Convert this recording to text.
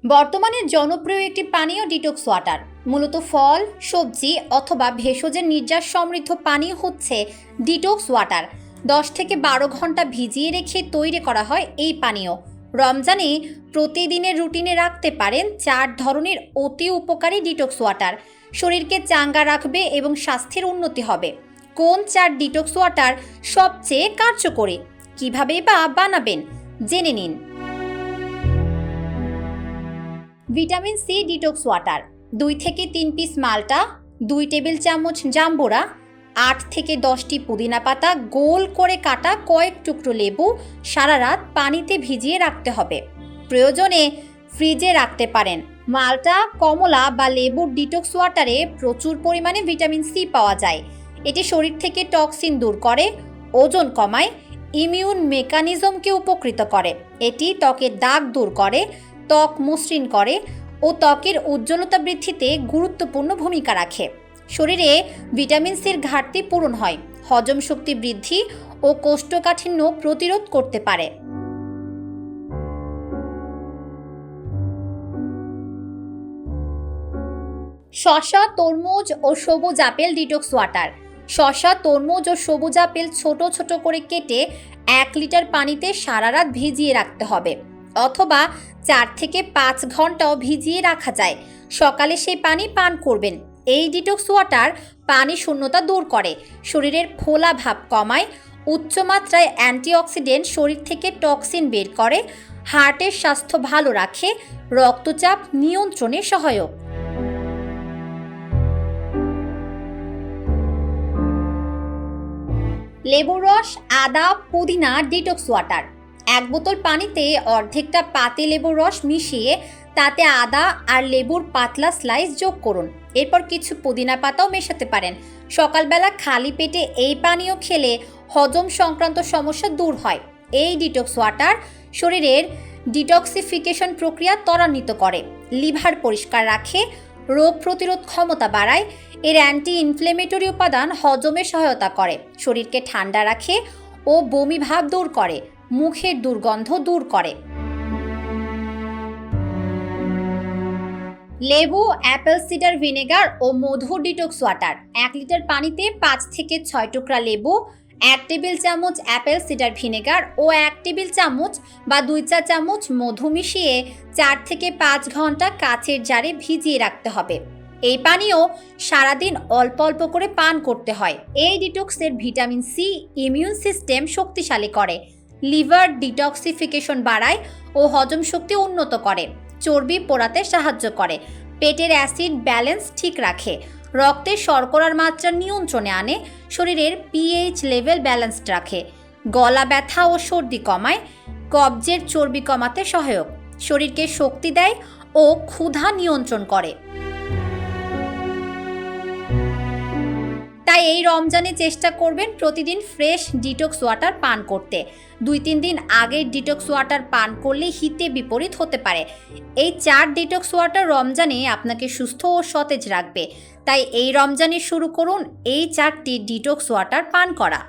বর্তমানে জনপ্রিয় একটি পানীয় ডিটক্স ওয়াটার। মূলত ফল, সবজি অথবা ভেষজের নির্যাস সমৃদ্ধ পানীয় হচ্ছে ডিটক্স ওয়াটার। 10 থেকে 12 ঘন্টা ভিজিয়ে রেখে তৈরি করা হয় এই পানীয়। রমজানে প্রতিদিনের রুটিনে রাখতে পারেন 4 ধরনের অতি উপকারী ডিটক্স ওয়াটার। শরীরকে চাঙ্গা রাখবে এবং স্বাস্থ্যের উন্নতি হবে। কোন 4 ডিটক্স ওয়াটার সবচেয়ে কার্যকরী, কিভাবে বা বানাবেন জেনে নিন। ভিটামিন সি ডিটক্স ওয়াটার 2 থেকে 3 পিস মাল্টা, 2 টেবিল চামচ জাম্বুরা, 8 থেকে 10টি পুদিনা পাতা, গোল করে কাটা কয়েক টুকরো লেবু সারা রাত পানিতে ভিজিয়ে রাখতে হবে। প্রয়োজনে ফ্রিজে রাখতে পারেন। মাল্টা, কমলা বা লেবুর ডিটক্স ওয়াটারে প্রচুর পরিমাণে ভিটামিন সি পাওয়া যায়। এটি শরীর থেকে টক্সিন দূর করে, ওজন কমায়, ইমিউন মেকানিজমকে উপকৃত করে। এটি ত্বকের দাগ দূর করে, ত্বক মসৃণ করে ও ত্বকের উজ্জ্বলতা বৃদ্ধিতে গুরুত্বপূর্ণ ভূমিকা রাখে। শরীরে ভিটামিন সির ঘাটতি পূরণ হয়, হজম শক্তি বৃদ্ধি ও কোষ্ঠকাঠিন্য প্রতিরোধ করতে পারে। শসা, তরমুজ ও সবুজ আপেল ডিটক্স ওয়াটার। শসা, তরমুজ ও সবুজ আপেল ছোট ছোট করে কেটে 1 লিটার পানিতে সারা রাত ভিজিয়ে রাখতে হবে, অথবা 4 থেকে 5 ঘন্টাও ভিজিয়ে রাখা যায়। সকালে সেই পানি পান করবেন। এই ডিটক্স ওয়াটার পানি শূন্যতা দূর করে, শরীরের ফোলা ভাব কমায়, উচ্চমাত্রায় অ্যান্টিঅক্সিডেন্ট শরীর থেকে টক্সিন বের করে, হার্টের স্বাস্থ্য ভালো রাখে, রক্তচাপ নিয়ন্ত্রণে সহায়ক। লেবুর রস, আদা, পুদিনা ডিটক্স ওয়াটার। 1 বোতল পানিতে অর্ধেকটা পাতি লেবুর রস মিশিয়ে তাতে আদা আর লেবুর পাতলা স্লাইস যোগ করুন। এরপর কিছু পুদিনা পাতাও মেশাতে পারেন। সকালবেলা খালি পেটে এই পানীয় খেলে হজম সংক্রান্ত সমস্যা দূর হয়। এই ডিটক্স ওয়াটার শরীরের ডিটক্সিফিকেশন প্রক্রিয়া ত্বরান্বিত করে, লিভার পরিষ্কার রাখে, রোগ প্রতিরোধ ক্ষমতা বাড়ায়। এর অ্যান্টি ইনফ্লেমেটরি উপাদান হজমে সহায়তা করে, শরীরকে ঠান্ডা রাখে ও বমি ভাব দূর করে, মুখের দুর্গন্ধ দূর করে। লেবু, অ্যাপেল সিডার ভিনেগার ও মধু ডিটক্স ওয়াটার। 1 লিটার পানিতে 5 থেকে 6 টুকরা লেবু, 1 টেবিল চামচ অ্যাপেল সিডার ভিনেগার ও 1 টেবিল চামচ বা 2 চা চামচ মধু মিশিয়ে 4 থেকে 5 ঘন্টা কাচের জারে ভিজিয়ে রাখতে হবে। এই পানীয় সারাদিন অল্প অল্প করে পান করতে হয়। এই ডিটক্সের ভিটামিন সি ইমিউন সিস্টেম শক্তিশালী করে, লিভার ডিটক্সিফিকেশন বাড়ায় ও হজম শক্তি উন্নত করে, চর্বি পোড়াতে সাহায্য করে, পেটের অ্যাসিড ব্যালেন্স ঠিক রাখে, রক্তে শর্করার মাত্রা নিয়ন্ত্রণে আনে, শরীরের পিএইচ লেভেল ব্যালেন্সড রাখে, গলা ব্যথা ও সর্দি কমায়, কবজের চর্বি কমাতে সহায়ক, শরীরকে শক্তি দেয় ও ক্ষুধা নিয়ন্ত্রণ করে। তাই এই রমজানে চেষ্টা করবেন প্রতিদিন ফ্রেশ ডিটক্স ওয়াটার পান করতে। 2-3 দিন আগের ডিটক্স ওয়াটার পান করলে হিতে বিপরীত হতে পারে। এই 4 ডিটক্স ওয়াটার রমজানে আপনাকে সুস্থ ও সতেজ রাখবে। তাই এই রমজানে শুরু করুন এই 4টি ডিটক্স ওয়াটার পান করা।